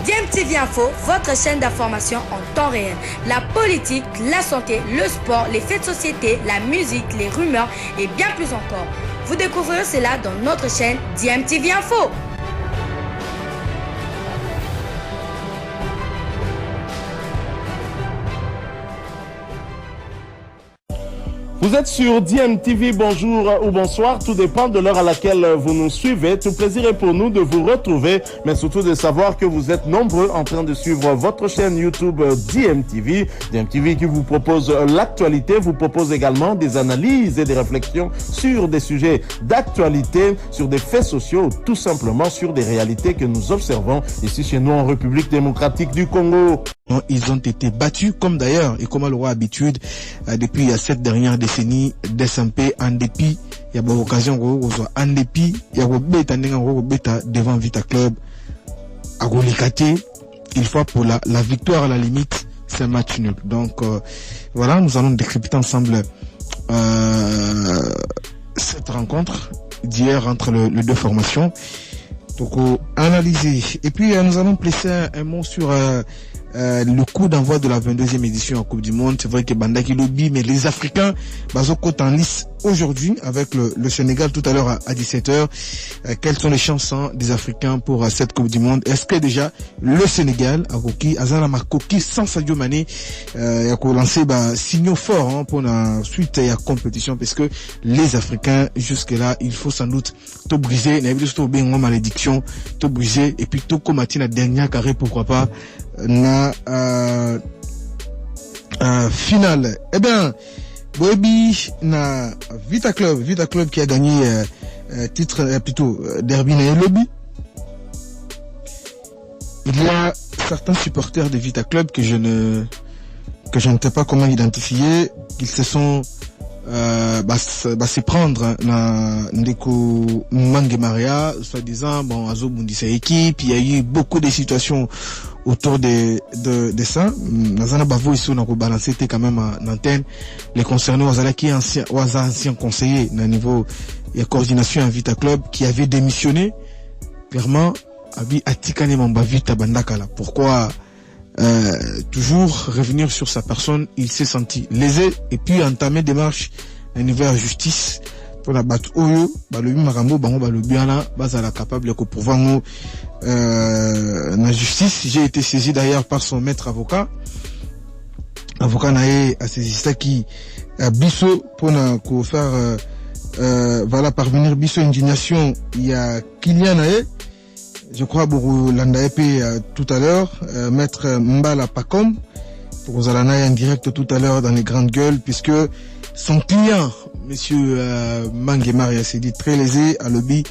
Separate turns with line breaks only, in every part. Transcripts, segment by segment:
DMTV Info, votre chaîne d'information en temps réel. La politique, la santé, le sport, les faits de société, la musique, les rumeurs et bien plus encore. Vous découvrirez cela dans notre chaîne DMTV Info.
Vous êtes sur DMTV, bonjour ou bonsoir, tout dépend de l'heure à laquelle vous nous suivez. Tout plaisir est pour nous de vous retrouver, mais surtout de savoir que vous êtes nombreux en train de suivre votre chaîne YouTube DMTV. DMTV qui vous propose l'actualité, vous propose également des analyses et des réflexions sur des sujets d'actualité, sur des faits sociaux, tout simplement sur des réalités que nous observons ici chez nous en République démocratique du Congo.
Ils ont été battus, comme d'ailleurs, et comme à leur habitude, depuis cette dernière décennie, d'SMP, en dépit, il y a une occasion, en dépit, il y a bêta devant Vita Club, à Golikate, il faut pour la victoire à la limite, c'est un match nul. Donc, voilà, nous allons décrypter ensemble cette rencontre d'hier entre les deux formations. Donc, analyser. Et puis, nous allons placer un mot sur le coup d'envoi de la 22e édition en Coupe du Monde. C'est vrai que Bandaki lobby, mais les Africains, Bazoko en lice aujourd'hui avec le Sénégal tout à l'heure à 17h. Quelles sont les chances des Africains pour cette Coupe du Monde? Est-ce que déjà le Sénégal a Koki, Azana Makoki sans Sadio Mané, a lancé signaux forts pour la suite à la compétition, parce que les Africains jusque là, il faut sans doute tout briser, n'a malédiction, tout briser et puis tout combattre la dernière carré, pourquoi pas na finale. Eh bien, Boebi na Vita Club qui a gagné titre plutôt derby na lobby. Il y a certains supporters de Vita Club que je ne sais pas comment identifier, qu'ils se sont se prendre na ndeko Mange Maria, soi-disant Azo Bundisa équipe. Il y a eu beaucoup de situations autour de ça. Nazana Bavo ici on a balancé quand même en antenne les concernés anciens conseillers na niveau et coordination à Vita Club qui avait démissionné clairement abi atikane mamba Vita Bandakala. Pourquoi toujours revenir sur sa personne? Il s'est senti lésé et puis entamer démarche à niveau de justice pour la battre oyo le marambo bango le bien là bazala capable de pouvoir la justice. J'ai été saisi d'ailleurs par son maître avocat naé a saisi ça qui biso pour faire voilà parvenir biso indignation. Il y a Kylian naé, je crois Bourou Landaépé tout à l'heure, maître Mbala Pacom pour Zalana en direct tout à l'heure dans les grandes gueules, puisque son client monsieur Mange Maria s'est dit très lésé à lobby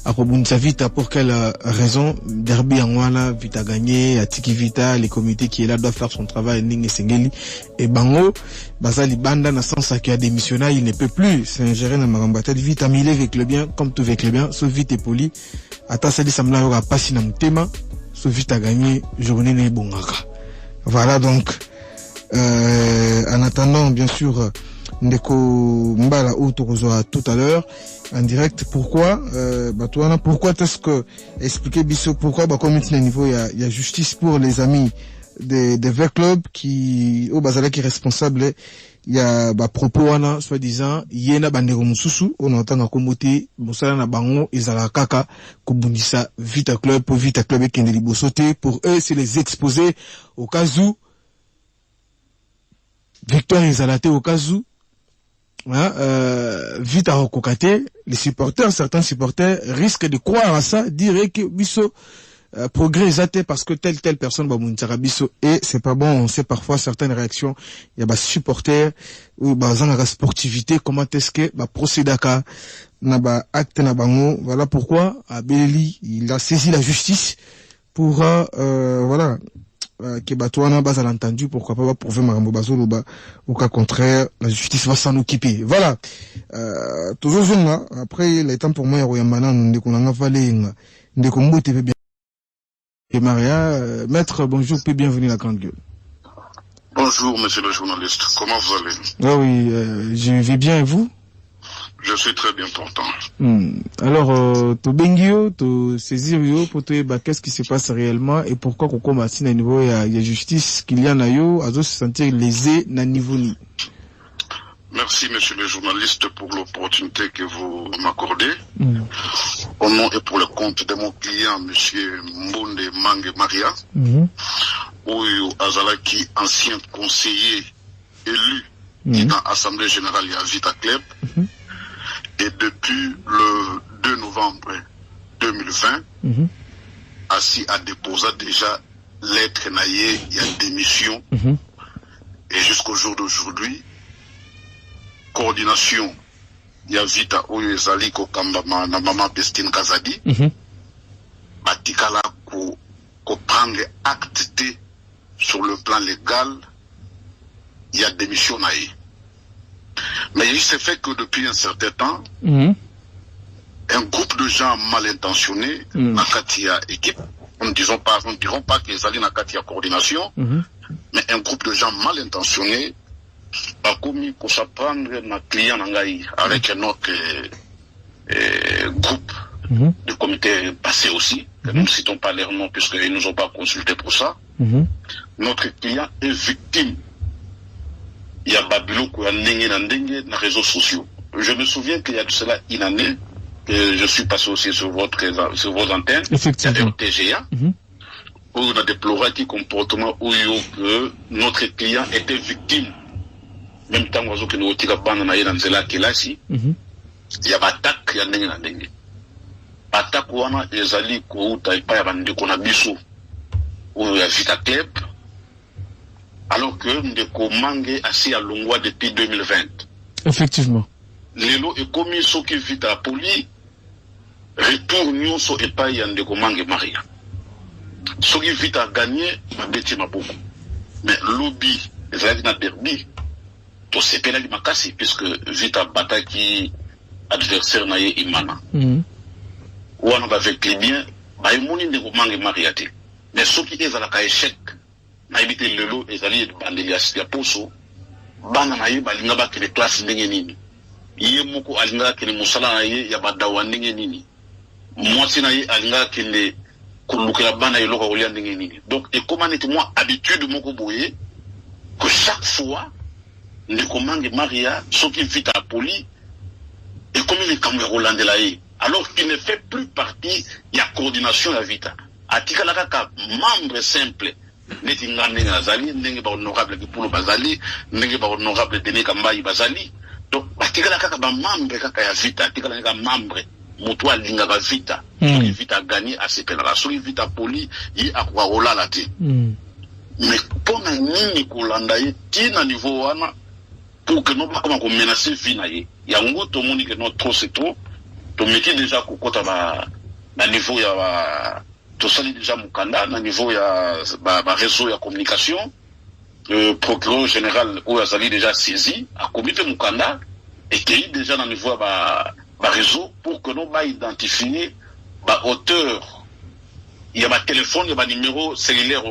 à Robunsa Vita. Pour quelle raison? Derby en Wala, Vita gagné, à Tiki Vita, les comités qui est là doivent faire son travail, Ning et Sengeli. Et Bango, Basali Banda, n'a sens qui a démissionné, il ne peut plus. C'est un gérant de Marambatel. Vita Milé avec le bien, comme tout avec le bien, sauf vite et poli. Ata Sali Samla aura passé dans le thème, sauf vite à gagner, journée n'est bon. Voilà donc, en attendant, bien sûr, Ndeko Mbala Outokozoa tout à l'heure en direct. Pourquoi pourquoi est-ce que expliquer Bissot pourquoi comme il niveau il y a justice pour les amis des Vert Club qui au Bazala qui est responsable. Il y a propos wana soi-disant yena bandeko mususu on entend kombote mosala na bango ezala kaka kubundisa Vita Club pour Vita Club et kendeli bosote. Pour eux c'est les exposer au cas où victoire ezalate au cas où vite à recocater, les supporters, certains supporters risquent de croire à ça, dire que Bisso progrès exacté parce que telle personne va montrer Bisso, et c'est pas bon. On sait parfois certaines réactions, il y a des supporters ou la sportivité, comment est-ce que procéder à na acte na bango. Voilà pourquoi Abeli il a saisi la justice pour voilà que Batouana bas à l'entendu, pourquoi pas prouver Marambo Bazolo au cas contraire la justice va s'en occuper. Voilà, toujours jeune là. Après le temps pour moi Royamana ndeko nanga valé ndeko mbote bien. Et Maria, maître, bonjour et bienvenue à la grande gueule.
Bonjour monsieur le journaliste, comment vous allez?
Ah oui, je vais bien et vous?
Je suis très bien portant.
Alors, to bengio, to saisir yo, pour te qu'est-ce qui se passe réellement et pourquoi Koko Martin à niveau il y a justice qu'il y en a yo, à se sentir lésé na niveau ni.
Merci, monsieur le journaliste, pour l'opportunité que vous m'accordez. Au nom et pour le compte de mon client, monsieur Mbonde Mange Maria, ou Azalaki, ancien conseiller élu dans l'Assemblée Générale à Vita Club. Et depuis le 2 novembre 2020, Assis a déposé déjà lettre naïe, il y a démission. Et jusqu'au jour d'aujourd'hui, coordination, il y a Vita Oyezali Kokamba na Maman Bestine Kazadi, Batikala ko prendre acte sur le plan légal, il y a démission naïe. Mais il s'est fait que depuis un certain temps, un groupe de gens mal intentionnés, Nakatia équipe, nous ne dirons pas qu'ils allaient Nakatia coordination, mais un groupe de gens mal intentionnés a commis pour s'apprendre notre client Nangaï avec un autre groupe de comité passé aussi, que nous ne citons pas leur nom puisqu'ils ne nous ont pas consulté pour ça. Notre client est victime. Il y a Babylon qui a ndenge dans les réseaux sociaux. Je me souviens qu'il y a de cela une année que je suis passé aussi sur vos antennes, c'est-à-dire TGA, où on a déploré un comportement où notre client était victime. Même temps que nous il y a attaque, il y a ndenge. Attaque wana ezali ko utaipa ya bandeko na biso ou ya Vita Club. Alors que Ndeko Mange assis à Longwa depuis 2020.
Effectivement.
Lelo est commis ce qui vit à Poli, retourne so et pas y a Ndeko Mange Maria. Ce qui vit à gagner, ma bête m'a beaucoup. Mais lobby, les avis na derby, to se pénali makasi, puisque vit à bataille adversaire na ye imana. Ou on avec les biens, bah il moni Ndeko Mange Maria te. Mais ce qui est à la échec, na ibite lelo ezali bandeli ya poso bana na ye balinga ba kele classe ndenge nini ye moko alinga kele musala na ye ya badawa ndenge nini mwasi na ye alinga kele kulukela bana ye loka olia ndenge nini. Donc et comment est moi habitude moko boye que chaque fois Ndeko Mange Maria soki vita poli et comme il est comme Roland la ye alors qu'il ne fait plus partie ya coordination ya vita atika la ka membre simple neti ngane ngazali ndenge ba honorable Kipulu bazali ndenge ba honorable Denis Kambayi bazali. Donc batikala kaka ba membre kaka ya vita tikala nga membre mutu alinga ba vita soki vita gagner a sepela soki vita poli yi akwa olala te. Mais pona nini kolanda ye tina niveau wana pour que no ba koma ko menacer vie na ye yango to moni que no trop c'est trop to meti déjà ko kota ba na niveau ya ba tout ça déjà Mukanda, à niveau ya réseau de communication, le procureur général ou Azali déjà saisi, a comité Mukanda, et qui est déjà dans le niveau de réseau pour que nous identifier auteur. Il y a un téléphone, il y a un numéro cellulaire.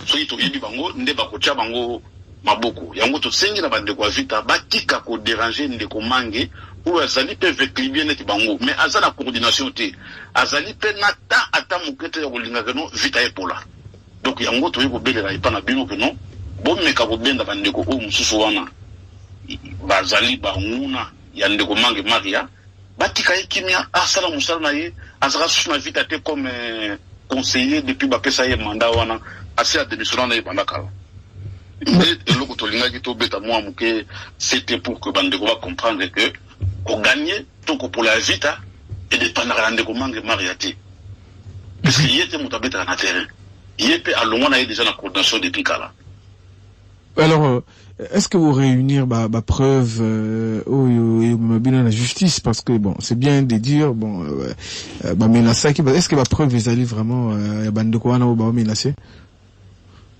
So il y a bango, nde bakocha bango maboko. Yango to sengi na bande kwa vita, batika ko déranger Ndeko Mange. Ou Azali peut vécliber net bango, mais Azala coordination te. Azali peut nata ata mukete rolinga que non vita epola. Donc yango to yebo bele la ipana bino que non. Bon me ka benda bandeko o mususu wana. Bazali banguna ya Ndeko Mange Maria. Batika ekimia asala musala na ye, azara suna vita te comme conseiller depuis ba pesa ye mandat wana, assez à démissionner na yebanda kala. Mais le ko to linga ki to beta moi muke c'était pour que bandeko va comprendre que pour gagner, donc pour la vita, et de prendre la Ndeko Mange Maria. Parce qu'il y était moutabé dans le terrain. Il était à loin, il y a déjà la coordination des Picala. Alors,
est-ce que vous réunir preuve à la justice? Parce que bon, c'est bien de dire, bon, est-ce que la preuve est allée vraiment menacer?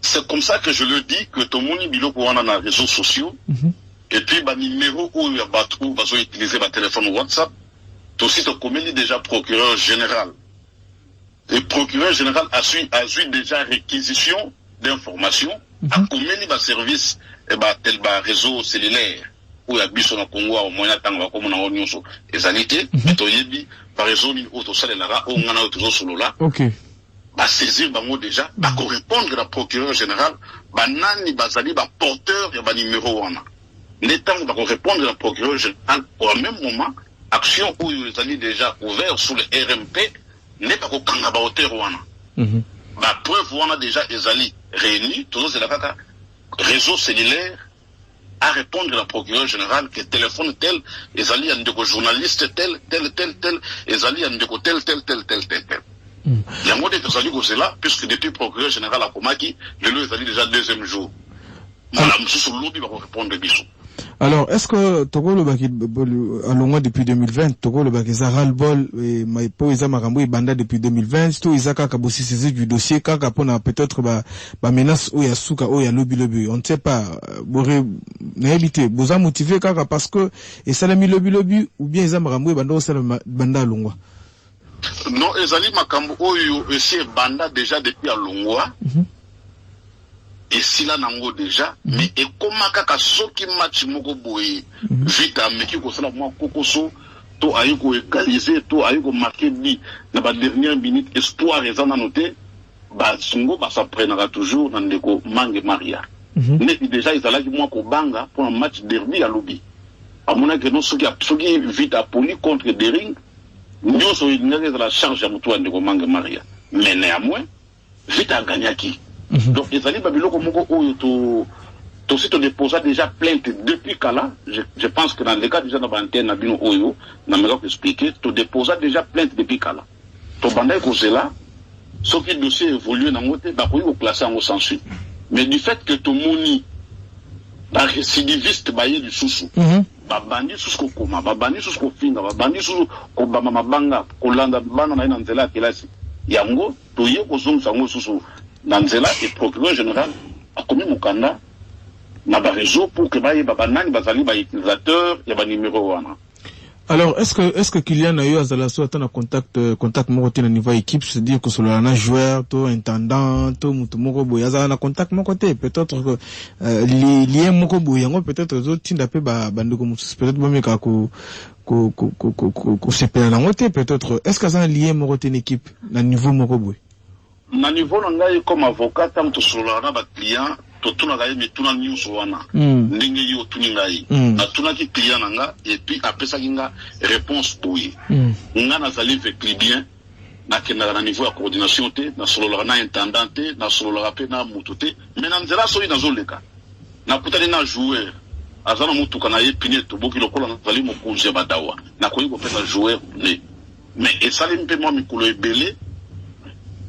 C'est comme ça que je le dis, que tout le monde est dans les réseaux sociaux. Et puis, le numéro où il y a où va utiliser le téléphone WhatsApp, tout aussi, comme il est déjà procureur général. Le procureur général a eu déjà réquisition d'informations, a commis le service, tel réseau cellulaire, ou ya biso na Congo au moyen tanga comme na onyoso ezalité mais toyebi par exemple auto salela o ngana auto solola
OK
ba saisir bango déjà ba correspondre à procureur général banani bazali ba porteur ya ba numéro wana n'étant ba répondre à procureur général au même moment action où ils allaient déjà ouvert sous le RMP n'est pas qu'au kanga ba hauteur wana ba preuve wana déjà ils allaient réunis tous c'est la kaka réseau cellulaire à répondre à la procureur général que téléphone tel, ils allaient en déco journaliste tel, ils allaient en déco tel. Il y a un mot de Tessali que c'est là, puisque depuis le procureur général à Komaki, le lieu est allé déjà deuxième jour. Madame Soussou Loubi va répondre bisous.
Alors, est-ce que Togo le Baki, à l'ongwa depuis 2020, Togo le Baki, Zaral Bol, et Maïpo, Isa Marambo, et Banda depuis 2020, surtout Isaka Kabosi saisi du dossier, Kaka Pona, peut-être, menace, ou Yasuka, ou Lobi. On ne sait pas, Boré, n'habité, Boza motivé, Kaka, parce que, et Salami Lobi, ou bien Isa Marambo, et Banda, ou Salami Banda à l'ongwa.
Non, Ezali Makambo, Oyo, c'est Banda déjà depuis à l'ongwa. Et si là nango déjà mais et comment kaka soki match moko boye vita meki ko sala moi kokoso to ayiko égaliser to ayiko marquer bi na ba dernière minute espoir ezana noté ba songo ba ça prendra toujours dans ndeko Mange Maria mais déjà ils allaient moi ko banga pour un match derby à Lobi amona que non soki vita poli contre Dering nous so il n'a la charge à mutu ndeko Mange Maria mais néanmoins vita a gagné qui donc, les alliés Babyloko Moko, tu déposes déjà plainte depuis Kala. Je pense que dans le cas déjà de l'antenne, Nabino Oyo, n'a pas expliqué, tu déposes déjà plainte depuis Kala. Tu bandais que c'est là, ce qui le dossier évolue dans le côté, bah, pour classer en censure. Mais du fait que tu moni, bah, récidiviste, bah, du sous-sous, bah, bandi sous-sous koma, bah, bandi sous-sous finga, bah, bandi sous-sous kobama mabanga, kolanda, bana na inanzela, kelasi. Yango, tu y es au zone sango sous-sous. Nanzela et procureur général a commis Mukanda n'a pas réseau pour que les banani bazali ba utilisateur y a ba numéro wana.
Alors est-ce que Kylian a eu à la soit en contact moko na niveau équipe, c'est-à-dire que sur un joueur to intendant to mutu moko boya za na contact moko te peut-être que lien moko boya ngo peut-être autres tinda pe ba bandeko mutu peut-être ba meka ko sepela na ngote peut-être est-ce que ça un lien moko te équipe na niveau moko boya.
Na niveau ngai comme avocat tant to solo na ba client to tuna ngai mituna news wana ndenge yo tuni ngai na tuna ki client nanga et puis apesa kinga réponse boye nga na zali avec bien na kena na niveau ya coordination te na solo na intendant te na solo la pe na mututé mais na nzela so ina zoleka na kutani na joueur azana mutu kana ye piné to boki lokola na zali mo konje badawa na ko yiko pesa joueur mais et ça limpe moi mikolo ebele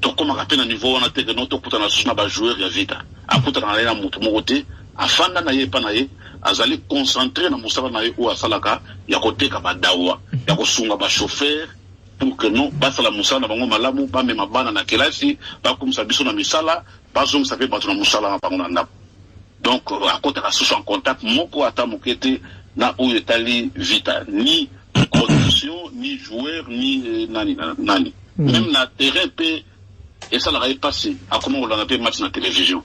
to comme à peine niveau on a été que notre coup na sous na joueur ya vita akuta na na mutu mokote afanda na ye pa na ye azali concentré na musala na ye ou asalaka ya koteka badawa ya kosunga ba chauffeur pour que non basa la musala na bango malamu ba me mabana na kelasi ba kumsa biso na misala ba zong sa pe ba na musala na bango na ndap donc akota ka sous en contact moko ata mokete na ou etali vita ni condition ni joueur ni nani même na terrain pe. Et ça l'aurait passé à comment on l'a appelé match dans la télévision.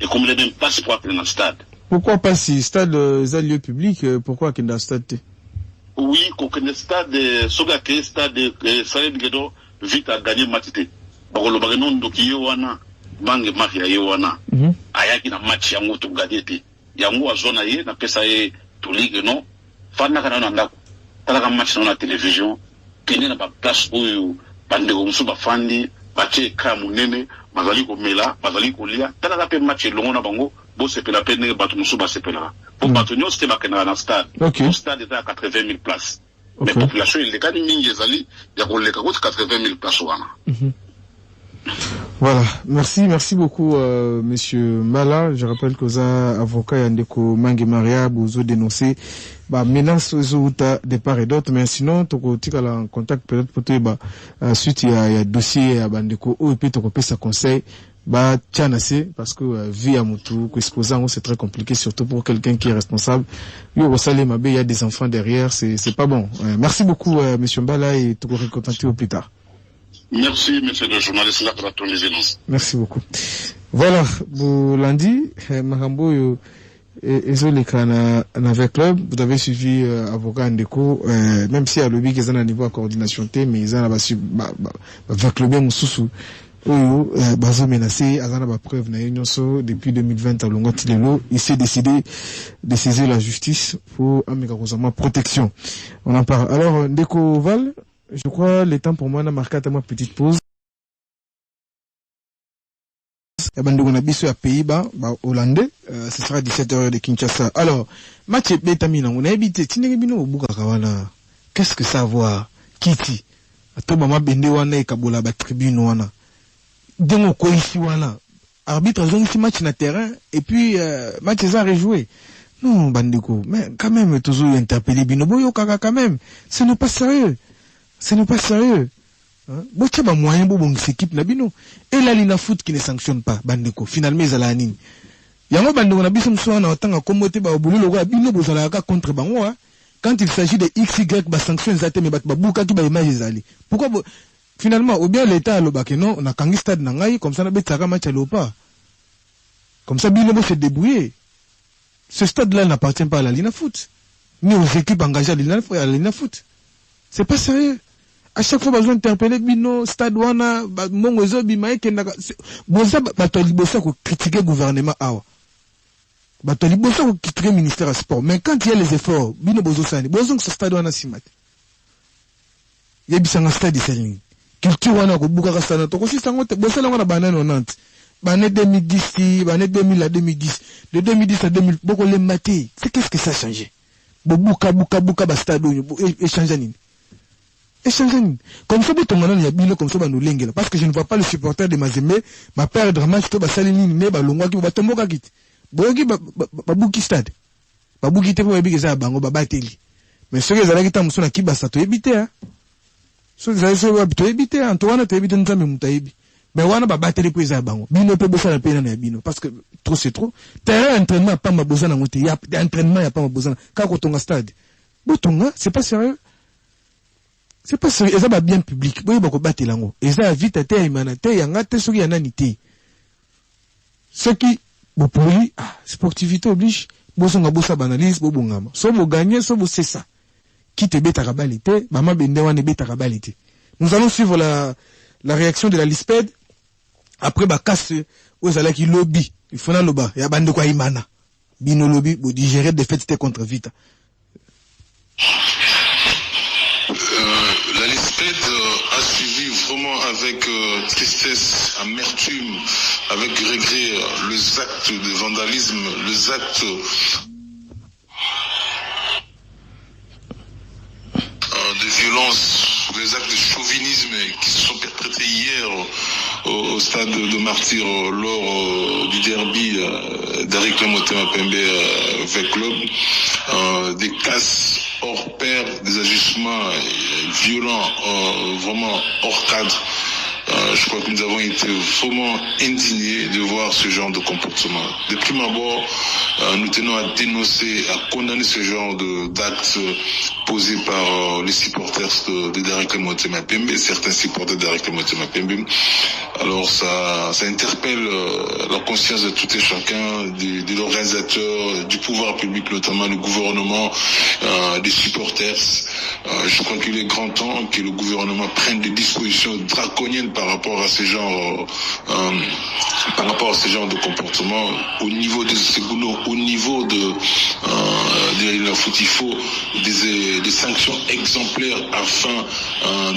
Et comme il est même passé pour appeler dans le stade.
Pourquoi pas si stade est un lieu public, pourquoi qu'il y a un stade?
Oui, quand le stade, ce stade, Salem Guedo, vite à gagner match. Parce que le baron de Kiyowana, Mange Maria Yowana, Ayaki na match yango to gagner. Yango a zone aye, na pesa ye to ligue non. Fana kana na ndako. Tala match dans la télévision. Kene na ba place où bande ko ba fandi. Bache kamunene bazali ko mela bazali ko lia tala la pe match longo na bango bo sepela pe ne batu musu ba sepela pour batonyo c'était bakena na stade le stade est à 80 000 places mais population il est quand même mingi ezali ya ko leka ko 80 000 places wana.
Voilà, merci beaucoup monsieur Mala. Je rappelle que ça avocat Yandeko Mange Maria bozo dénoncé bah menace aux de part et d'autre, mais sinon toko tika la en contact peut-être pour toi suite il y a dossier à Bandeko ou puis toko pesa conseil bah tianase parce que vie à mutu que exposant c'est très compliqué surtout pour quelqu'un qui est responsable. Yo salé mabe il y a des enfants derrière, c'est pas bon. Merci beaucoup monsieur Mbala et toko recontacter au plus tard.
Merci, monsieur le journaliste, là, pour ton évidence.
Merci beaucoup. Voilà, pour lundi, Marambo, et les canaux avec club, vous avez suivi avocat Ndeko, même si à lobby qu'ils ont un niveau de coordination T, mais ils ont avec club bien sous bazo menacé, azana ba preuve na union so depuis 2020 à longo tilelo, il s'est décidé de saisir la justice pour un mécanisme protection. On en parle. Alors Ndeko Val, je crois le temps pour moi n'a marqué à ma petite pause. Bandungu na biso ya Pays-Bas, Hollandais, ce sera 17h de Kinshasa. Alors, match betamina, on a habité, tinegibino buka kawana. Qu'est-ce que ça voit? Kiti. Ato mama bende wana e kabola ba tribune wana. Dengo ko ici wana. Arbitre ont ici match na terrain et puis match ça rejoué. Non, bandeko, mais quand même toujours interpellé bino boyo kaka quand même. Ce n'est pas sérieux. Ce n'est pas sérieux. Bocha ba moyen bo bon équipe na bino et la lina foot qui ne sanctionne pas bandeko finalement ils ala nini yango bandeko na biso mso na otanga komote ba bulu logo bino bozala ka contre bango quand il s'agit de XY ba sanctions zate me bat ba buka ki ba image ezali pourquoi finalement ou bien l'état aloba que non on a kangi stade na ngai comme ça na betaka match à l'opa comme ça bino bo se débrouiller ce stade là n'appartient pas à la lina foot ni aux équipes engagées à la lina foot c'est pas sérieux. À chaque fois, besoin d'interpeller bino stade wana mongo zobi maike na boza batoli bossa ko critiquer gouvernement awa batoli bossa ko critiquer ministère du sport mais quand il y a les efforts bino bozo sani bozo que ce stade wana simat yebi sanga stade selling culture wana ko buka ka stade to ko sisango te bossa wana banane 90 bané 2010 bané 2000 à 2010 de 2010 à 2000 boko le maté c'est qu'est-ce que ça a changé buka ba stade et changer nini. Comme ça, parce que je ne vois pas le supporter de Mazembe, ma perdre match, ma salini, ma longa, ma tomboka kit. Boyogi, babuki stade. Babuki te pour éviter ça, bango, babateli. Mais ceux qui ont été en train de se éviter, hein. Ceux qui ont été éviter, Antoine, tu évites un temps, mais mais wana babateli pour ça, bango. Bino peut bosser la peine à bino. Parce que trop c'est trop. Terrain, entraînement, pas ma besoin d'engote. Il y a entraînement, il n'y a pas ma besoin. Quand on a stade. Botonga, c'est pas sérieux. C'est pas sérieux, ça va bien public. Boy bako battre lango. Et ça vite à terre humanité, yanga te soki yananité. Ce qui bo poli, sportivité oblige, bo songa bo sa banalise, bo bongama. So bo gagner, so bo c'est ça. Qui te beta kabalité, maman bende wane beta kabalité. Nous allons suivre la réaction de la LISPED après ba casse aux ala qui lobby. Il faut na loba, ya bande kwa imana. Bino lobby bo digérer des fêtes contre vite.
La LISPED a suivi vraiment avec tristesse, amertume, avec regret les actes de vandalisme, les actes de violence, les actes de chauvinisme qui se sont perpétrés hier au stade de Martyr lors du derby d'Eric Motema Pembe avec club, des casses hors pair, des agissements violents, vraiment hors cadre. Je crois que nous avons été vraiment indignés de voir ce genre de comportement. De prime abord, nous tenons à dénoncer, à condamner ce genre d'actes posés par les supporters de Derrick Motema Pembe, certains supporters de Derrick Motema Pembe. Alors ça interpelle la conscience de tout et chacun, de l'organisateur, du pouvoir public, notamment le gouvernement, des supporters. Je crois qu'il est grand temps que le gouvernement prenne des dispositions draconiennes par rapport à ce genre de comportement au niveau des Seguno, au niveau de la foot. Il faut des sanctions exemplaires afin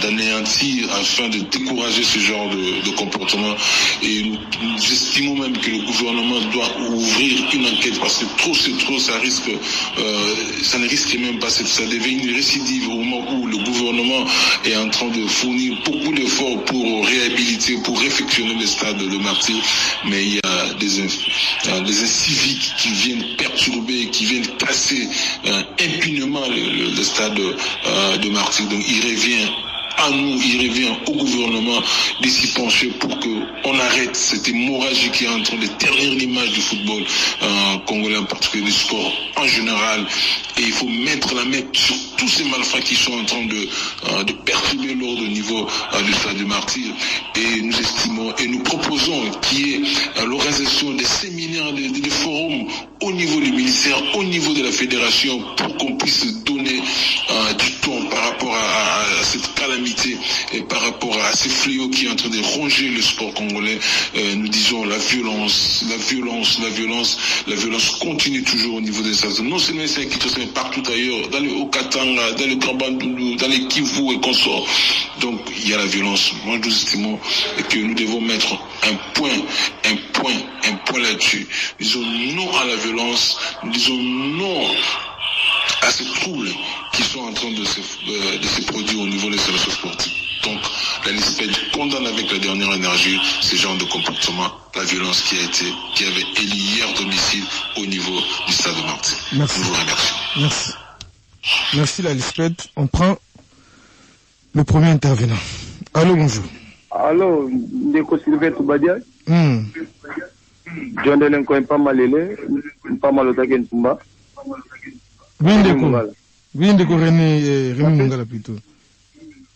d'anéantir, afin de décourager ce genre de comportement. Et nous estimons même que le gouvernement doit ouvrir une enquête parce que trop c'est trop, ça risque, ça ne risque même pas, ça devient une récidive au moment où le gouvernement est en train de fournir beaucoup d'efforts pour réhabiliter, pour réfectionner le stade de Martyr, mais il y a des inciviques qui viennent perturber, qui viennent casser impunément le stade de Martyr. Donc il revient
à nous, il revient au gouvernement de s'y pencher pour qu'on arrête cette hémorragie qui est en train de ternir l'image du football congolais, en particulier du sport en général. Et il faut mettre la main sur tous ces malfrats qui sont en train de perturber l'ordre au niveau du stade du Martyr. Et nous estimons et nous proposons qu'il y ait l'organisation des séminaires, des forums au niveau du ministère, au niveau de la fédération, pour qu'on puisse donner du temps par rapport à cette calamité et par rapport à ces fléaux qui est en train de ronger le sport congolais. Nous disons la violence continue toujours au niveau des stades. Non seulement c'est Kinshasa, mais partout ailleurs, dans le Haut-Katanga, dans le Grand Bandundu, dans les Kivu et consorts. Donc il y a la violence. Moi nous estimons que nous devons mettre un point là-dessus. Nous disons non à la violence, nous disons non à ces troubles qui sont en train de se produire au niveau des sélections sportives. Donc, la LISPED condamne avec la dernière énergie ce genre de comportement, la violence qui avait élu hier domicile au niveau du stade de Martyr.
Merci.
Nous vous remercions.
Merci la LISPED. On prend le premier intervenant. Allô, bonjour.
Allô, Ndeko Sylvain Toubadia. John Delenko pas mal élé, pas mal au Taken Tumba.
Oui, Ndeko René Mungala plutôt.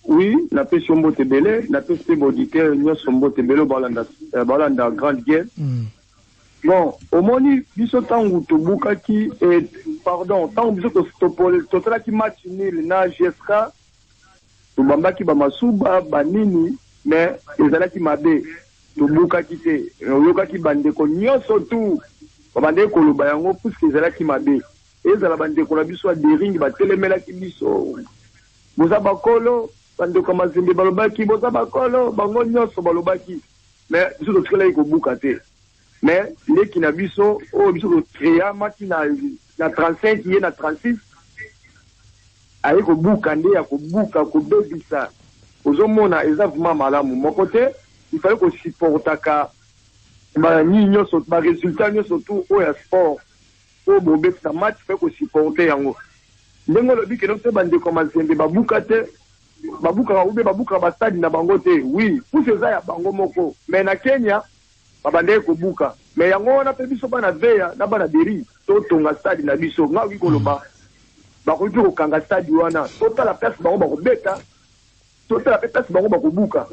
Oui, la paix Sombo Tebele, la paix Sebodike, nous sommes Tebele, Balanda Grande Guerre. Bon, au moni, biso tangu Tobuka qui est, pardon, tangu biso Totala qui match nil na GSK, Tobamba qui Bamasuba, Banini, mais ezala ki mabe Tobuka ki te yoka ki bandeko nyonso tu bandeko loba yango puisque ezala ki mabe ezala bandeko na biso dering batelemela ki biso boza bakolo bandeko mazembe balobaki boza bakolo bango nyonso balobaki mais biso totikala ko buka te mais leki na biso o biso ko créa maki na 35 ye na 36 ayi ko buka nde ya ko buka ko bebisa ozomona exactement malamu mon côté il fallait qu'on supportaka ba nyinyo so ba résultat nyonso tout au sport au bobe sa match fait qu'on supporter yango ndengo lobi ke donc bande comme azembe babuka te babuka ube babuka ba stade na bango te oui pour ces ya bango moko mais na Kenya babande ko buka mais yango na pe biso bana veya na bana deri to tonga stade na biso nga wi ko loba ba ko to kanga stade wana tota la perte bango ba ko beta tota la perte bango ba ko buka.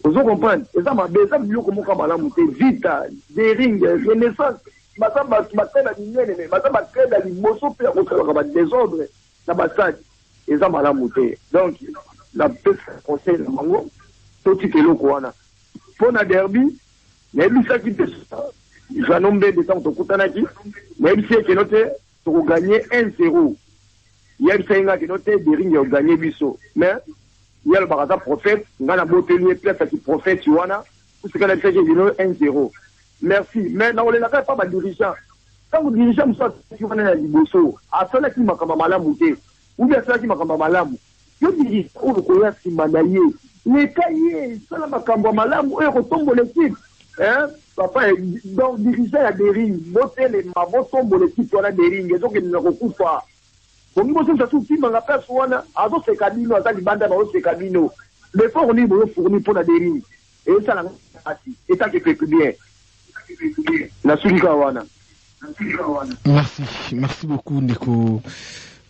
Vous comprenez? Et ça m'a baisé, mieux comme on vita, des rings, renaissance, ma tête à l'union, ma tête à l'imoso, puis à désordre, la bassade, et ça m'a monté. Donc, la paix conseil de Mango, tout ce qui est le Kouana. Pour la derby, mais lui, ça qui fait ça, j'ai nommé des temps de Koutanaki, même si il noté pour gagner 1-0. Il y a un qui noté des rings, il a gagné Bisso. Mais, il y a le barata prophète, il y a la botelier, place à qui prophète, tu vois, pour ce qu'on a fait, j'ai dit 1-0. Merci. Mais non, on n'a pas de dirigeant. Quand vous dirigez, vous savez, tu vas aller à Liboso, à cela qui m'a comme malamou, ou bien cela qui m'a comme malamou. Je dirige, on le connaît, si manaillé. Les cahiers, cela m'a comme malamou, et retombe l'équipe. Hein? Papa, donc, dirigeant à des rings, voter les mabos, tombe l'équipe, on a des rings, et donc il ne recouvre pas. Pour nous, c'est tout qui m'a fait soin, à d'autres cabines, à d'autres bandes, à d'autres cabines. L'effort, on est fourni pour la dérive. Et ça, là, et ça qui fait bien. La Sulikawana.
Merci beaucoup, Ndeko.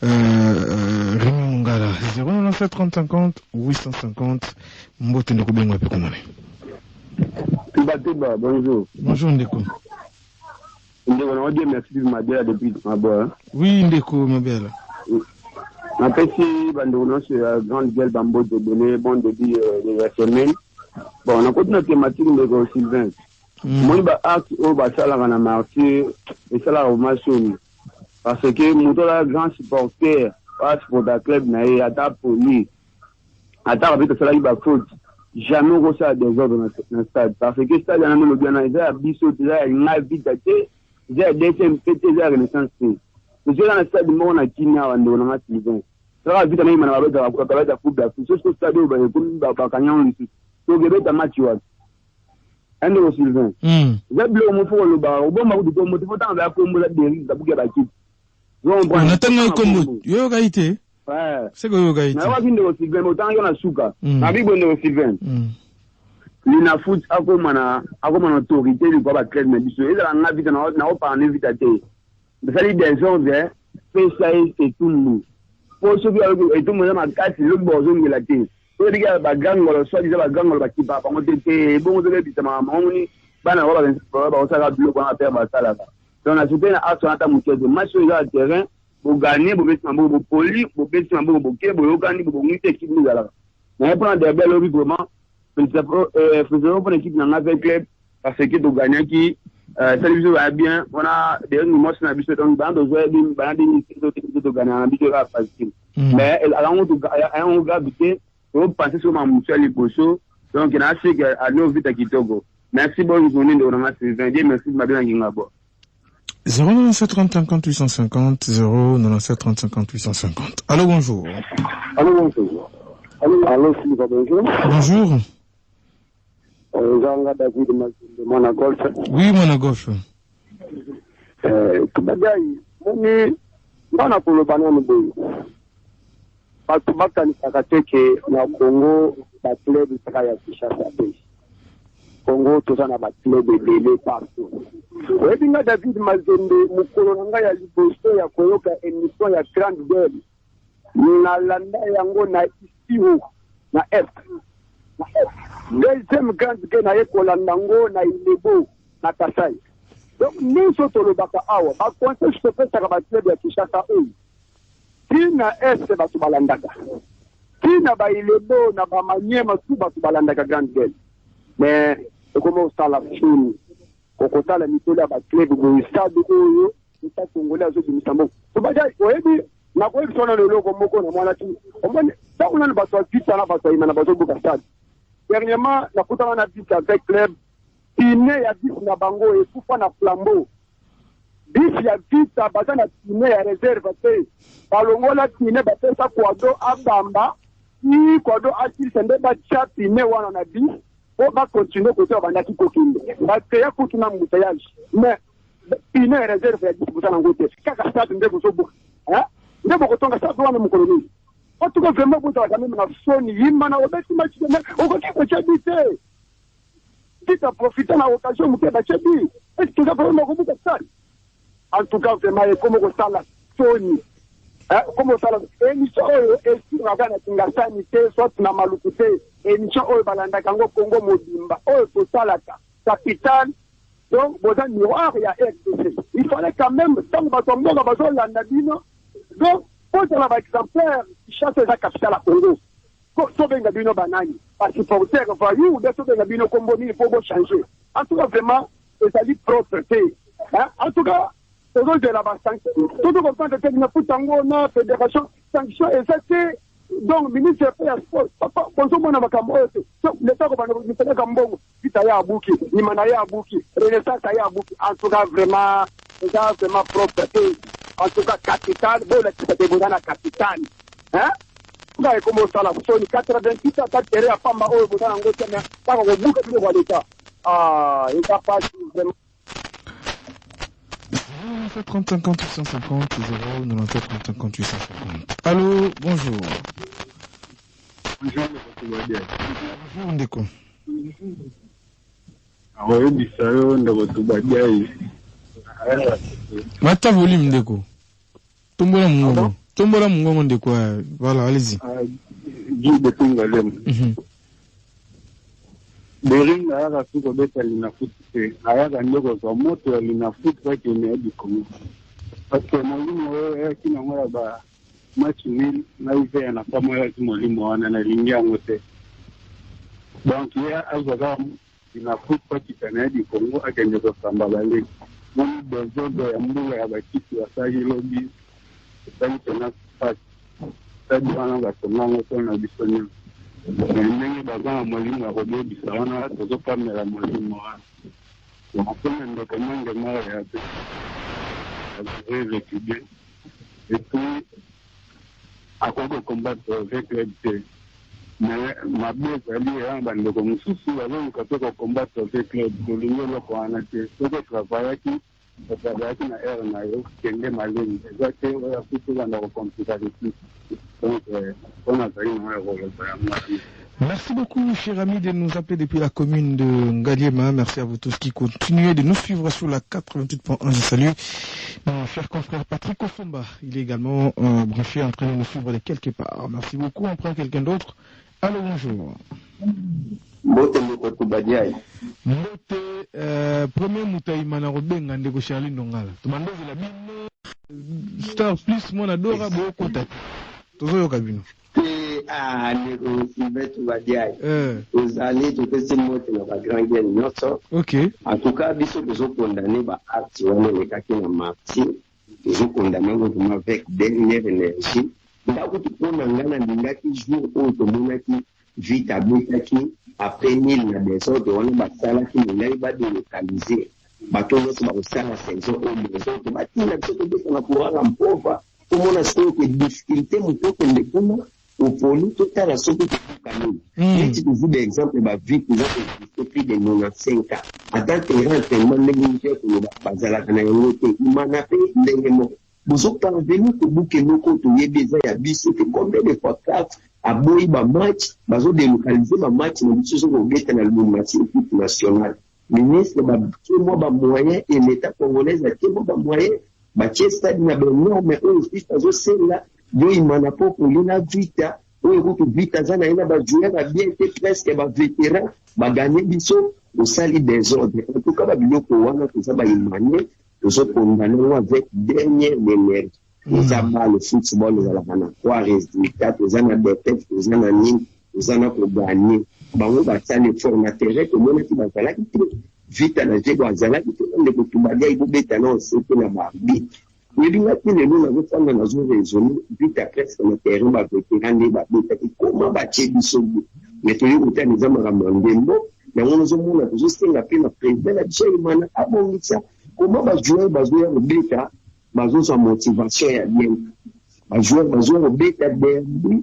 Rémi Mungala, 097 30 50 850. Mbote Ndeko Bengo Pekomone.
Bonjour.
Bonjour, Ndeko.
Ndeko, on va dire merci de m'aider depuis ma boîte.
Oui, Ndeko, ma belle.
En fait, si on sur la grande gueule bambo de donner bon début de la semaine, bon, on a continué la thématique de Sylvain. Moi, je acte au Bassala en marché et ça la remarche. Parce que mon grand supporter, passe pour la club, mais attaque pour lui. Attaque avec cela, il va faute. Jamais on reçoit des ordres dans le stade. Parce que le stade, il y a un organisé à Bissot, il y a une invite, il y a des DCMPT, il y a une renaissance. Je suis dans le stade, on a Kina, on a Sylvain. Ça va vite, on a la coupe d'Afrique. C'est ce que le stade, on a Bakanyan, donc il y a un match. Un de Sylvain. J'ai bleu au fond le bar. Au bon moment où tu peux t'en aller à Combo, la dérive, la boucle à la quitte.
On attend un combo. Yo, Gaïté.
Ouais.
C'est que Gaïti.
Na wazinde au Sylvain, autant y en a souka. Na bi bonne au Sylvain. Lina foot akomana autorité du baba club mais biso. Et là na vite na pas en invité. Ça dit des gens hein, spécialiste et tout le monde. Pour ceux qui et tout le monde ma carte le bozo ngelaté. Pour les gars ba gang wala soit disait ba gang wala ba kipa pa ngoté bon vous avez dit ma moni bana wala ba ça va bloquer on a faire ba ça là. Donc na souper na action ata muté de match sur le terrain. Pour gagner, pour mettre un bon poli, pour mettre un bon bouquet, pour gagner, pour gagner l'équipe nous là. Mais prendre des belles vraiment, faisons pour l'équipe dans notre club parce que de gagner qui télévision va bien, on a des mots sur la bise donc dans deux heures d'une bande de gagner en bise là facile. Mais on va habiter, on passer sur ma mutuelle les pocheaux, donc il y a assez à nous vite à Kitogo. Merci bonne journée de remercier Vindier, merci de m'avoir ngabo.
097 30 50 850 097 30 50 850. Allô, bonjour.
Allô, bonjour. Allô, Sylvain, bonjour.
Bonjour.
Jean David de Monagolf.
Oui, Monagolf.
Kubadai, mimi mbona kulobana mboyo. Batu bakani takateke na Congo ba club ya Kinshasa pesi. Congo tozana ba club de partout. Webinga David Mazembe mukolo nanga ya liboso ya koyoka émission ya Grande Gueule. Na landa yango na isihu na F. Deuxième Grande Gueule na ekolandango na Ilebo na Kasai. Donc nous sommes le baka awa ba conseil se fait ça ba club ya Kinshasa oyo. Tina S ba tubalandaka. Tina ba Ilebo na ba Manyema tu ba tubalandaka Grande Gueule. Mais comment ça la film kokota la mitolo ya ba club de stade oyo ita congolais azo bisambo to baja oyebi na ko ekisona le loko moko na mwana tu omone ça on a ba so vita na ba so imana ba so buka stade dernièrement na kutana na vite avec club pine ya vite na bango et kufa na flambeau vite ya vite baza na pine ya réserve te balongola pine ba pesa kwado abamba ni kwado akili sende ba cha pine wana na vite. On va continuer côté on va kokinde parce que ya kutu na mbutayage mais une réserve ya 10% na ngote kaka stade ndeko so buka hein ndeko kotonga stade wana mukoloni en tout cas vraiment pour ça quand même na soni yima na obeti match mais on continue ko chabite qui t'a profité na occasion muke ba chabi est-ce que ça vraiment ko buka stade en tout cas vraiment comme ko sala soni comme ça émission oyo esi ngana tingasani te soit na malukute émission oyo balanda kango Congo mobimba oyo to salaka capitale donc boza miroir ya RDC il fallait quand même tant batombo bazo landa bino donc pour la ba exemplaire chasse la capitale à Congo to benga bino banani parce que pour faire vayu de to benga bino Congo ni faut changer en tout cas vraiment c'est ali propreté en tout cas aujourd'hui de la sanction tout le monde de tenir pour tango na fédération sanction et ça c'est donc ministre ya sport papa bonjour na makambo so l'état ko bana nipeleka mbongo vita ya abuki ni mana ya abuki renaissance ya abuki en tout cas vraiment propreté en tout cas capital bon la capital capital hein ngai comme ça la soni 88 attaque terre ya pamba oyo bodana ngote mais pas ko buka bile kwa l'état il va pas vraiment
30 50 850 097 30 50 850. Allô, bonjour. Bonjour Ndeko.
Awo bisayo ndeko tubajai.
Mata volume Ndeko. Tombola mungongo Ndeko. Voilà, allez-y.
Jibe tungalem. Bering ayaka suko beta linafuti ayaka ndoko kwa moto linafuti kwa kwenye hadi Kongo. Parce mwalimu wewe kina moya ba match nil na hivi anafanya yake mwalimu wana na lingia ngote. Donc ya azoga linafuti kwa kwenye hadi Kongo akaenda kwa sambala le. Mimi bezogo ya mbunga ya bakiti wa sahi lobby. Sasa tena pasi. Sasa wana ngatonga tona bisonya. Ndenge bazana mwalimu akobe bisawana tozo kamera mwalimu wana wakona ndoko mange mara ya te récupérer et puis akobe combattre avec l'EDT mais ma bête ali ya bandoko mususu bazana katoka combattre avec l'EDT lingelo kwa anate tozo travailler qui na air na yo kende malini exactement ya kutu banda ko compliquer Donc, on a fait
Merci beaucoup, cher ami, de nous appeler depuis la commune de Ngaliema. Merci à vous tous qui continuez de nous suivre sur la 88.1. Je salue mon cher confrère Patrick Ofumba. Il est également branché en train de nous suivre de quelque part. Merci beaucoup. On prend quelqu'un d'autre. Allô, bonjour.
Mbote Mbote Badiaï.
Mbote, premier Moutaï Manaroben, Ngandego Charlie Ndongala. Tumando la bine, Star Plus, mon adora, beau contact. Toujours au cabinet.
Ah, nego Sylvestre Badiaï. Vous allez tout ce mot dans la grande guerre nosso.
Ok.
En tout cas, biso besoin condamner ba acte wana le kaki na Martin. Besoin condamner vraiment avec dernière énergie. Ndako tukona ngana ndingaki jour au tomonaki vite abetaki après 1000 na desordre wana basalaki milai ba délocaliser. Bato nyonso bakosala saison au besoin to batina biso tobeta na courant mpova. Tomona siko que difficulté mutoko ndekuna au poli total à ce que tu connais. Si tu vous des exemples, ma vie, vous avez plus de 95 ans. À tant que grand tellement négligé que nous basala kana yote, il m'en a fait lengo. Vous êtes parvenu que vous que nous continuez déjà à biso que combien de fois quatre à boy ba match, bazo délocaliser ba match na biso so ngeta na l'union nationale. Ministre ba moi ba moyen et l'état congolais a qui ba moyen ba stade na benno mais aussi bazo cela yo imana po kulina vita oyo kutu vita zana ina ba jouer ba bien te presque ba vétéran ba gagner biso au sali des ordres en tout cas ba biloko wana ko ba imane to condamner avec dernière énergie nous avons le football nous allons quoi résultat nous avons des têtes nous avons nini nous avons ko gagner bango ba tsane formateur que mona ki ba kala ki vita na jego azala ki to ko tubadia ibo beta na sepe na barbi. Oui, nous avons raisonné, vite après, sur le terrain, comment bâtir du sol. Mais tous les côtés, nous avons ramené un mot, mais on nous a juste la peine de président, la Tchélimana, avant ça, comment jouer au bêta, sa motivation est bien. Jouer au bêta derby,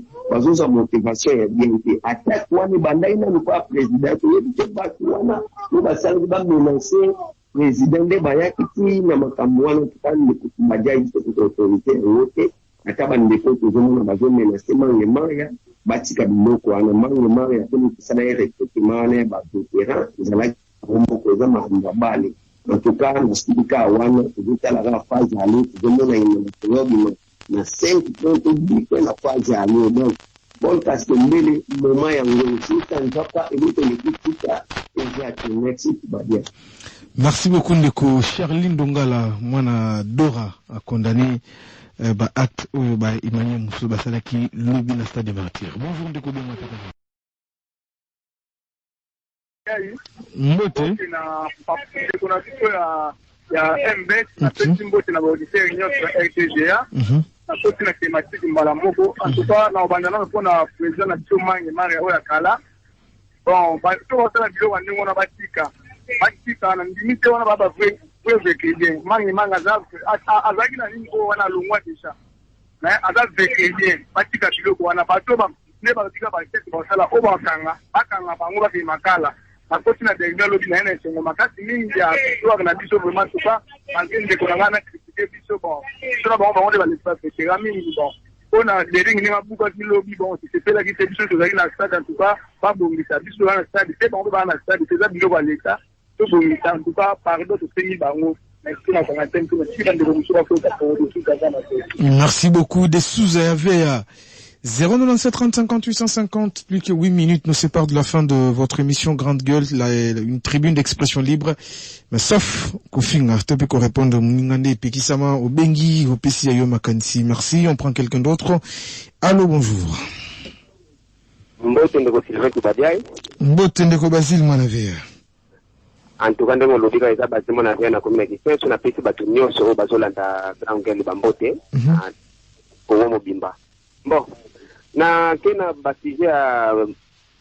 sa motivation est bien. Attaque, on est bandaïna, nous pas président, nous va menacer. Président de Bayaki na makamwana tukani kubajaji kwa autorité yote akaba ndeko kuzomuna bazome na sema ngemaria batika biloko ana mangemaria kwa kusana recrutement ba veteran zala bombo ko za mahambali tukana msikika wana kuzitala la phase ali kuzomuna ina na 5 points biko na phase ali donc bon parce que mbele moment ya ngoni sita nzapa elito nikita exactement merci badia.
Merci beaucoup Ndeko Charline Ndongala mwana Dora a condamné ba acte ba Emmanuel Mousso Basalaki lobby na stade des martyrs. Bonjour Ndeko Bemata. Mbote
kuna siku ya MBS na petit mbote na auditeur nyota RTGA na koti na thématique mbala moko en tout cas na obandana pona président na Tchomange Maria oya kala bon ba to wasala bilo wanengo na batika batika na ndimite wana baba vrai bien manga azaki na ningo wana longwa déjà mais azaki bien batika biloko wana bato ba ne batika ba tete basala o bakanga bango ba makala akoti na derrière lobi na ene sengo makasi mingi ya kwa na biso vraiment tout ça angende ko ngana critiquer biso bon sona ba on va l'espace c'est mingi bon on a des rings na buka lobi bon c'est là qui c'est biso to zaki na stade en tout cas pas bon ça biso na stade c'est bon ba na stade c'est ça biloko l'état to bon en tout cas pardon to tenir bango.
Merci beaucoup. Des sous-AV à 097 30 50 850, plus que 8 minutes nous séparent de la fin de votre émission Grande Gueule, une tribune d'expression libre. Mais sauf qu'au fin, je peux répondre Mungande Pekisama, au Bengi, au Pesiayo Makansi. Merci, on prend quelqu'un d'autre. Allô, bonjour.
Mbote ndeko Sylvain Kubadiaï.
Mbote ndeko Basile Manavea.
En tout cas, nous avons dit que nous avons na communication sur la piste batunyo sur bazolanda Grand Gueule Bambote pour Mobimba. Bon, na kena basije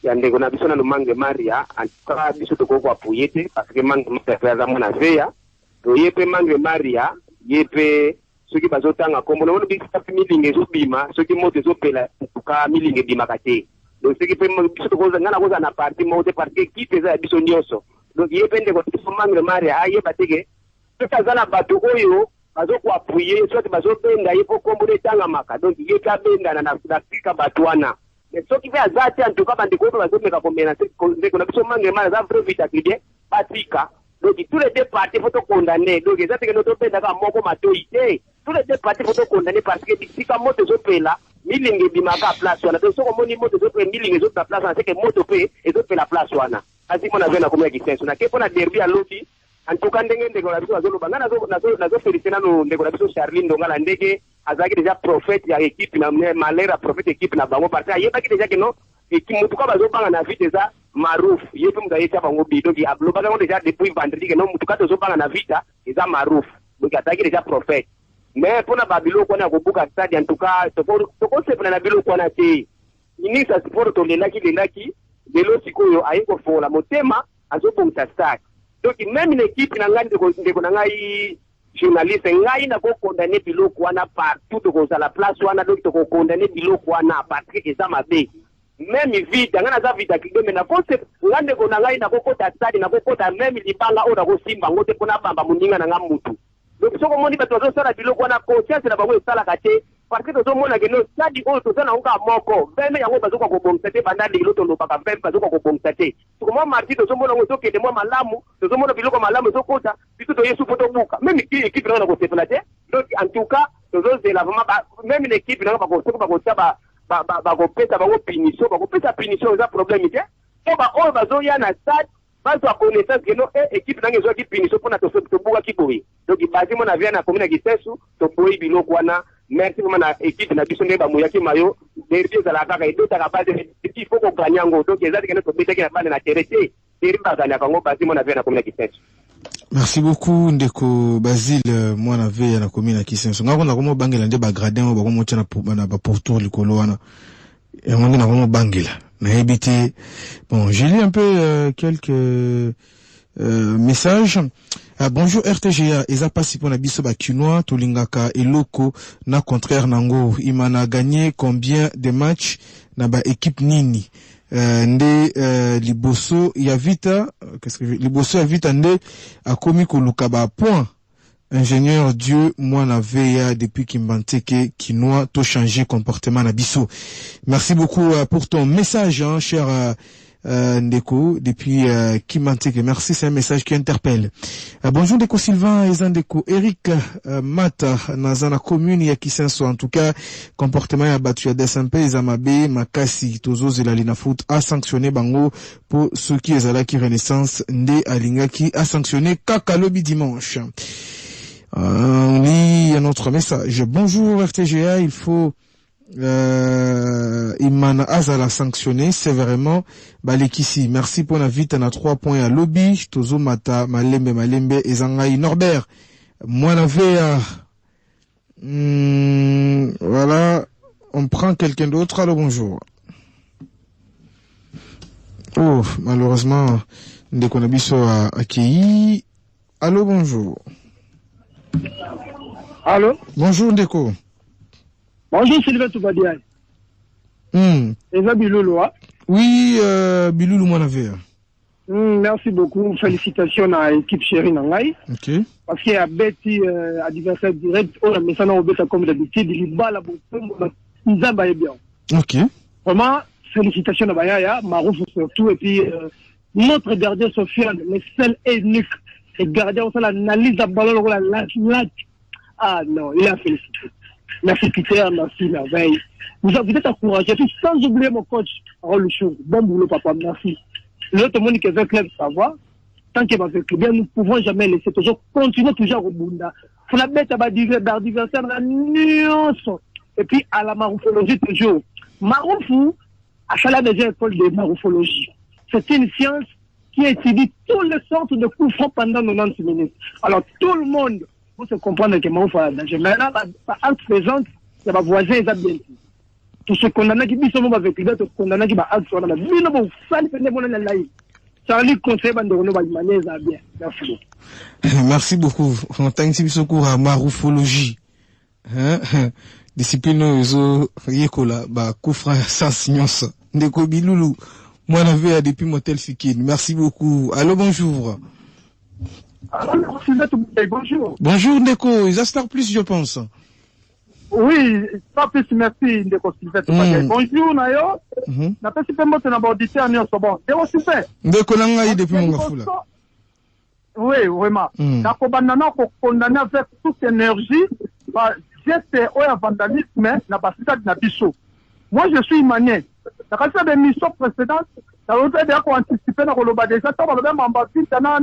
ya ndeko na biso na Mange Maria en tout cas biso to ko apuyete parce que Mange Maria za mona veya to yepe Mange Maria yepe soki bazotanga kombo na biso milinge zo bima soki moto zo pela en tout cas milinge bima kate donc soki pe biso to ko ngana ko na parti mote parce que qui pesa biso nyoso donc yepe ndeko to Mange Maria ayeba teke to kazala bato oyo
bazo ko appuyer soit bazo benda il faut combler tanga maka donc il ka benda na Afrika batwana mais ce qui fait azati en tout cas bande ko bazo meka kombena ndeko na biso mange mana za vrai vita kidie patrika donc tous les deux parties faut condamner donc ezati que notre benda ka moko matoité tous les deux parties faut condamner parce que bisika moto zo pela milingi bimaka place wana donc soko moni moto zo pela milingi zo ta place c'est que moto pe ezo pela place wana asi mona vena comme existence na kepo na derby à loti en tout cas ndenge ndeko na biso azoloba ngana nazo féliciter nano ndeko na biso Charline Ndongala ndenge azaki déjà prophète ya équipe na malera prophète équipe na bango parce que yebaki déjà que non équipe mutu ka bazobanga na vite za Marouf yepe mutu ayeta bango bido ki abloba bango déjà depuis vendredi que non mutu ka tozobanga na vita eza Marouf donc azaki déjà prophète mais pour na babilo kona ko buka stade en tout cas toko sepena na bilo kona te inisa sport to lelaki de lo sikoyo ayiko fola motema azobongisa stade donc même une équipe na ngandi ndeko na ngai journaliste ngai na ko condamner biloko wana partout to la place wana donc to condamner biloko wana parce que eza mabe même vide ngana za vide kigeme na kose ngande ko na ngai na ko kota stade na ko kota même libanga o na ko simba ngote pona bamba muninga na ngamutu donc soko moni bato zo sala biloko wana conscience na bango esala kate parce que to mona que no stade o to sana unga moko veme yango bazoka ko bomsete bandali loto ndo paka veme bazoka ko bomsete to mo marti to mona ngo toke de mo malamu to mona biloko malamu zo kota bitu to yesu poto buka même équipe na ko sepelate donc en tout cas to zo de la même une équipe na ba ko taba ba ko pesa ba ko punition ba ko pesa punition za problème ite to ba o bazo ya na stade bazo a connaissance que no équipe na ngezo ki punition pona to buka kiboyi donc bazi mona vient na commune Gisensu to boyi biloko wana merci vraiment na équipe na biso ndeba moyaki mayo derby za la kaka edo taka base il faut ko ganyango donc ezali que notre bête qui na bande na terete derby ba ganya kango bazi mona vient na commune Gisensu.
Merci beaucoup ndeko Basile mwana veya na commune Kisenso ngako na komo bangela nde ba gradin ba komo tshana na ba pourtour likolo wana et on na komo bangela na ebité. Bon, j'ai lu un peu quelques messages. Bonjour RTGA, eza pasi pona biso ba kinois tolingaka eloko na contraire nango imana gagné combien de matchs na ba équipe nini nde liboso ya vita qu'est-ce que liboso ya vita nde akomi koluka ba point ingénieur Dieu moi na veya depuis Kimbanteke kinois to changer comportement na biso. Merci beaucoup pour ton message hein, cher Ndeko depuis Kimanteke. Merci, c'est un message qui interpelle. Bonjour Ndeko Sylvain et Ndeko Eric Mata Nazana commune ya Kisenso. En tout cas, comportement ya battu ya DSMP Zamabe Makasi Tozo Zelalina Foot a sanctionné Bango pour ceux qui ezalaki Renaissance Nde Alingaki a sanctionné Kakalobi dimanche. On lit un autre message. Bonjour RTGA, il faut Imana Azala sanctionné sévèrement Balekisi. Merci pour la vite à 3 points à lobby. Tozo Mata Malembe Ezangai Norbert. Moi la VA. Voilà. On prend quelqu'un d'autre. Allô, bonjour. Oh, malheureusement, Ndekonabiso a accueilli. Allô, bonjour.
Allô?
Bonjour Ndeko.
Bonjour Sylvain Toubadiaï. Et ça Biloulou, hein?
Oui, Biloulou Monavé.
Merci beaucoup. Félicitations à l'équipe chérie Nangaï.
Ok.
Parce qu'il y a Betty, adversaire direct, on a mis ça dans le comme d'habitude, il bat la boutique, ils ont bien.
Ok.
Vraiment, félicitations à Bayaya, Marouf surtout, et puis notre gardien Sofiane, le seul et unique, le gardien, on l'analyse à ballon, la lâche. Ah non, il a félicité. Merci Peter, merci merveille. Vous êtes encouragé, sans oublier mon coach, Raoul Chou. Bon boulot papa, merci. L'autre monde qui veut club, ça va. Tant qu'il va faire bien, nous ne pouvons jamais laisser toujours continuer toujours au Bunda. Faut la mettre à d'adversaire la nuance. Et puis à la maroufologie toujours. Maroufou, à la déjà école de maroufologie. C'est une science qui étudie tous les sortes de coups francs pendant 90 minutes. Alors tout le monde faut se comprendre que Marouf a danger. Maintenant, par acte présente, il y a ma voisin, ils ont bien dit. Tout ce qu'on a qui dit, c'est avec les autres, qu'on a qui va acte sur la vie. Nous, bon, ça, nous faisons la live. Ça lui conseille de nous manier ça bien. Merci.
Merci beaucoup. On t'a un petit secours à maroufologie. Discipline, yekola, bah, koufra, ça, signance. Ndeko Biloulou. Moi, on avait depuis Motel Fikine. Merci beaucoup. Allô, bonjour.
Bonjour.
Bonjour Ndeko, ils Star Plus je pense.
Oui, Star Plus, merci Ndeko Sylvette. Bonjour Nayo. Na pesi pe moto na auditeur nyonso bon. Ndeko Sylvette.
Ndeko nanga depuis mon gafula.
Oui, vraiment. Nako bandana ko condamner avec toute énergie par geste ou vandalisme na basitade na biso. Moi je suis imanien. Na kasa de mission précédente, na route de ko anticiper na koloba déjà ta ba même ambassadeur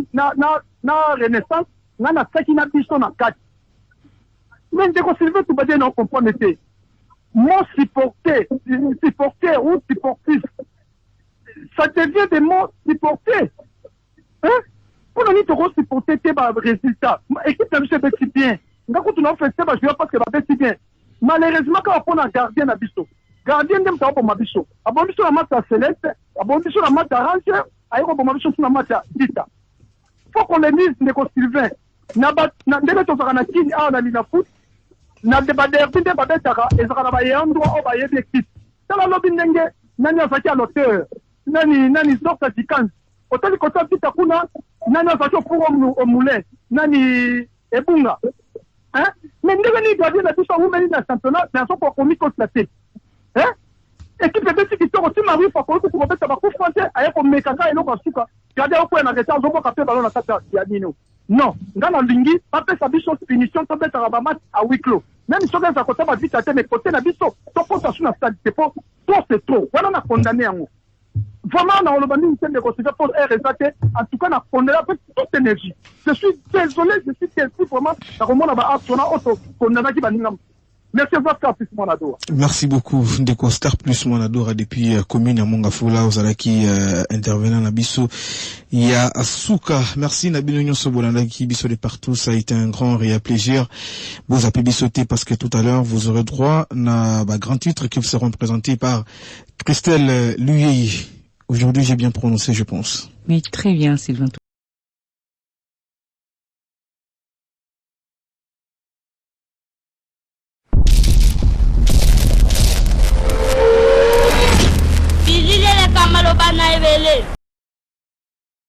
na renaissance na saki na biso na kati. Mais Ndeko Sylvette tu bade non comprendre te. Mon supporter ou supportif. Ça devient des mots supporter. Hein? On a dit que tu supporter tes résultats. Équipe de M. Betty bien. Nga kutu na fait ça parce que va Betty bien. Malheureusement quand on a gardien na biso. Gardien dem ta pour ma biso. Abon biso na match Céleste, abon biso na match Orange, ayiko pour ma biso na match Dita. Faut qu'on les mise Ndeko Sylvain. Na ndenge to saka na kini a na lina foot. Na débat derby de babetaka ezaka ba yando o ba yebi équipe. Tala lobi ndenge nani afaki à l'auteur. Nani sorta dikans. Otali kota pita kuna nani afaki pour au moulin. Nani ebunga. Hein? Mais ndenge ni gardien na biso ou meni na championnat na so ko komi constater. Hein? Équipe de Betty qui sort aussi Marie pour ko ko beta ba ku français aye ko mekaka elo ko suka. Gardien ko na retard zo ko kapé ballon na kata ya nino. Non, dans la lingi, pas faire sa bicho finition, tu peux faire un match à huis clos. Même si on a côté ma vie, mais côté la bicho, ton compte sur la stade, c'est faux, toi c'est trop. Voilà, on a condamné en haut. Vraiment, on a bandit une scène de considération pour RSAT. En tout cas, on a condamné avec toute énergie. Je suis désolé, vraiment, la remonte là-bas, on a auto condamné qui va nous. Merci Star Plus Monadora.
Merci beaucoup Ndeko Star Plus Monadora depuis commune à Mongafula Ozalaki intervenant na biso ya Asuka. Merci Nabino Nyonso Bolandaki biso de partout, ça a été un grand réel plaisir. Vous appelez bisoté parce que tout à l'heure vous aurez droit à grands titres qui vous seront présentés par Christelle Luyei. Aujourd'hui j'ai bien prononcé je pense.
Oui, très bien Sylvain.